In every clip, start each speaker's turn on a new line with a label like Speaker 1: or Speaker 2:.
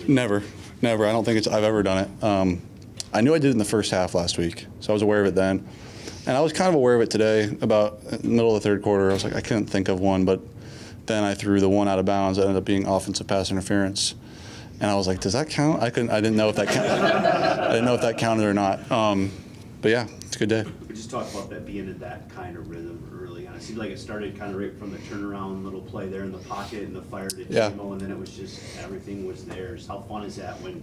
Speaker 1: Never. I don't think I've ever done it. I knew I did it in the first half last week, so I was aware of it then. And I was kind of aware of it today, about the middle of the third quarter. I was like, I couldn't think of one, but then I threw the one out of bounds. That ended up being offensive pass interference. And I was like, does that count? I didn't know if that I didn't know if that counted or not. But yeah, it's a good day.
Speaker 2: We just talked about that being in that kind of rhythm early on. It seemed like it started kind of right from the turnaround little play there in the pocket and the fire to Jamo, and then it was just everything was theirs. How fun is that when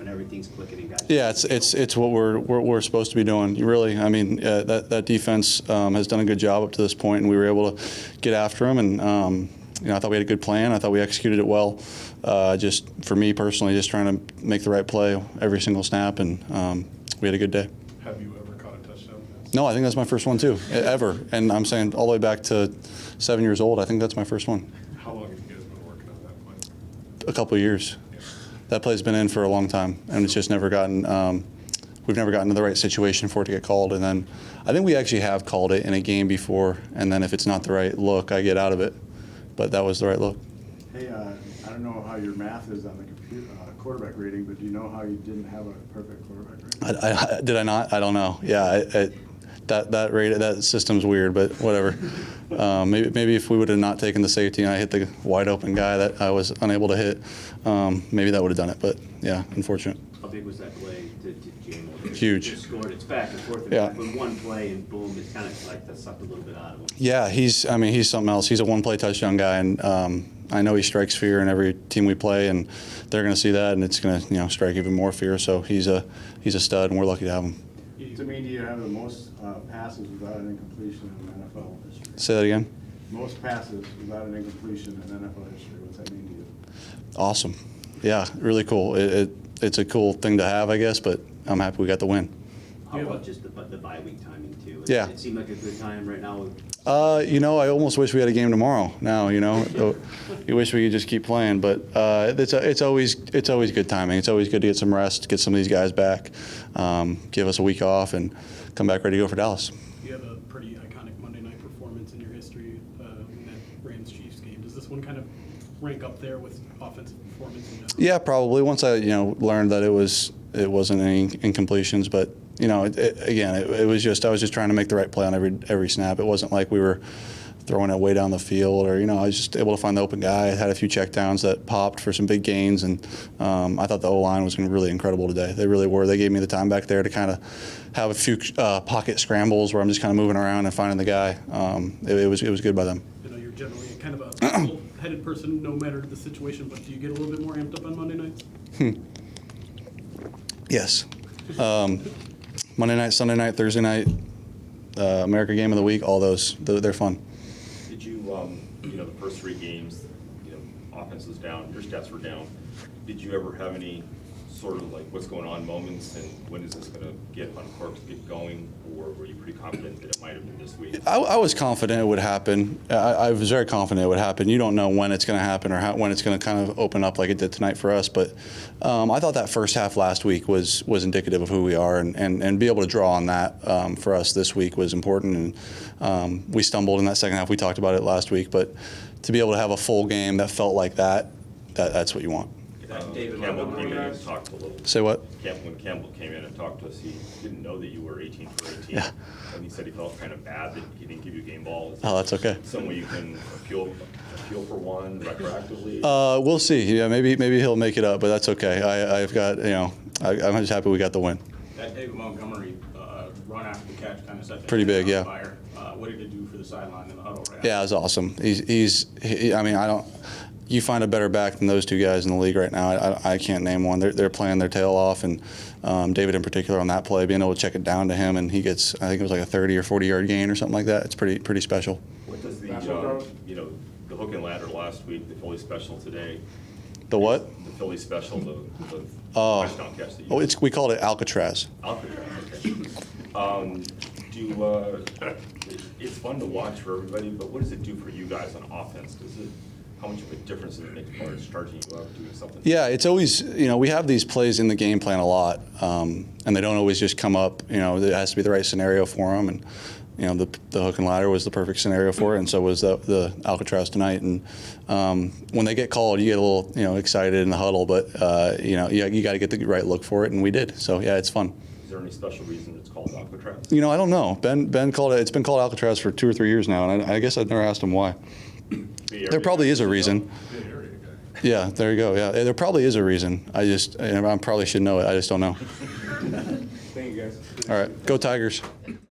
Speaker 2: everything's clicking and guys?
Speaker 1: Yeah, it's what we're supposed to be doing. Really, I mean, that defense has done a good job up to this point, and we were able to get after them. And I thought we had a good plan. I thought we executed it well. Just for me personally, just trying to make the right play every single snap, and we had a good day.
Speaker 3: Have you ever caught a touchdown pass?
Speaker 1: No, I think that's my first one too, ever. And I'm saying all the way back to 7 years old. I think that's my first one.
Speaker 3: How long have you guys been working on that play?
Speaker 1: A couple of years. That play's been in for a long time, and it's just never gotten. We've never gotten to the right situation for it to get called. And then I think we actually have called it in a game before. And then if it's not the right look, I get out of it. But that was the right look.
Speaker 4: Hey, I don't know how your math is on the computer quarterback rating, but do you know how you didn't have a perfect quarterback rating?
Speaker 1: Did I not? I don't know. Yeah, that system's weird, but whatever. Maybe if we would have not taken the safety and I hit the wide open guy that I was unable to hit, maybe that would have done it. But yeah, unfortunate.
Speaker 2: How big was that play to Jamo?
Speaker 1: Huge.
Speaker 2: Just scored. It's back and forth. And
Speaker 1: Yeah.
Speaker 2: back with one play and boom, it's kind of like that sucked a little bit out of him.
Speaker 1: Yeah, he's something else. He's a one-play touchdown guy, and I know he strikes fear in every team we play, and they're going to see that, and it's going to strike even more fear. So he's a stud, and we're lucky to have him.
Speaker 4: To me, do you have the most passes without an incompletion in NFL history?
Speaker 1: Say that again.
Speaker 4: Most passes without an incompletion in NFL history. What's that mean to you?
Speaker 1: Awesome. Yeah, really cool. It's a cool thing to have, I guess, but I'm happy we got the win.
Speaker 2: How about just the bye week timing too?
Speaker 1: Yeah.
Speaker 2: It seemed like a good time right now.
Speaker 1: I almost wish we had a game tomorrow. Now, so you wish we could just keep playing, but it's always good timing. It's always good to get some rest, get some of these guys back, give us a week off, and come back ready to go for Dallas.
Speaker 5: You have a pretty iconic Monday night performance in your history in that Rams-Chiefs game. Does this one kind of rank up there with offensive performance in general?
Speaker 1: Yeah, probably. Once I learned that it wasn't any incompletions, but it was just I was just trying to make the right play on every snap. It wasn't like we were throwing it way down the field, or I was just able to find the open guy. I had a few checkdowns that popped for some big gains, and I thought the O-line was really incredible today. They really were. They gave me the time back there to kind of have a few pocket scrambles where I'm just kind of moving around and finding the guy. It was good by them.
Speaker 5: I know you're generally kind of a level-headed person, no matter the situation, but do you get a little bit more amped up on Monday nights?
Speaker 1: Yes. Monday night, Sunday night, Thursday night, America Game of the Week, all those, they're fun.
Speaker 6: Did you, the first three games, offense was down, your stats were down. Did you ever have any sort of like what's going on moments, and when is this going to get on court to get going, or were you pretty confident that it might have been this week?
Speaker 1: I was confident it would happen. I was very confident it would happen. You don't know when it's going to happen or when it's going to kind of open up like it did tonight for us, but I thought that first half last week was indicative of who we are, and be able to draw on that for us this week was important. And we stumbled in that second half. We talked about it last week, but to be able to have a full game that felt like that's what you want.
Speaker 6: David Campbell came in and talked a little.
Speaker 1: Say what?
Speaker 6: When Campbell came in and talked to us, he didn't know that you were 18 for 18.
Speaker 1: Yeah.
Speaker 6: And he said he felt kind of bad that he didn't give you game balls.
Speaker 1: Oh, that's okay.
Speaker 6: Some way you can appeal for one retroactively.
Speaker 1: We'll see. Yeah, maybe he'll make it up, but that's okay. I've got I'm just happy we got the win.
Speaker 7: That David Montgomery run after the catch kind of set
Speaker 1: Pretty big, yeah.
Speaker 7: fire. What did it do for the sideline in the huddle? Right
Speaker 1: Yeah, it was awesome. You find a better back than those two guys in the league right now. I can't name one. They're playing their tail off, and David in particular on that play, being able to check it down to him, and he gets, I think it was like a 30 or 40 yard gain or something like that. It's pretty special.
Speaker 6: What does the hook and ladder last week, the Philly special today?
Speaker 1: The what?
Speaker 6: The Philly special, the touchdown catch that you
Speaker 1: we called it Alcatraz.
Speaker 6: Alcatraz, okay. It's fun to watch for everybody, but what does it do for you guys on offense? How much of a difference does it make as far as starting you up doing something?
Speaker 1: Yeah, it's always, we have these plays in the game plan a lot, and they don't always just come up. It has to be the right scenario for them, and the hook and ladder was the perfect scenario for it, and so was the Alcatraz tonight. And when they get called, you get a little excited in the huddle, but you got to get the right look for it, and we did. So yeah, it's fun.
Speaker 6: Is there any special reason it's called Alcatraz?
Speaker 1: I don't know. Ben called it. It's been called Alcatraz for 2 or 3 years now, and I guess I've never asked him why. There probably is a reason.
Speaker 3: Bay Area guy.
Speaker 1: Yeah, there you go. Yeah, there probably is a reason. I probably should know it. I just don't know.
Speaker 7: Thank you, guys.
Speaker 1: All right, go Tigers.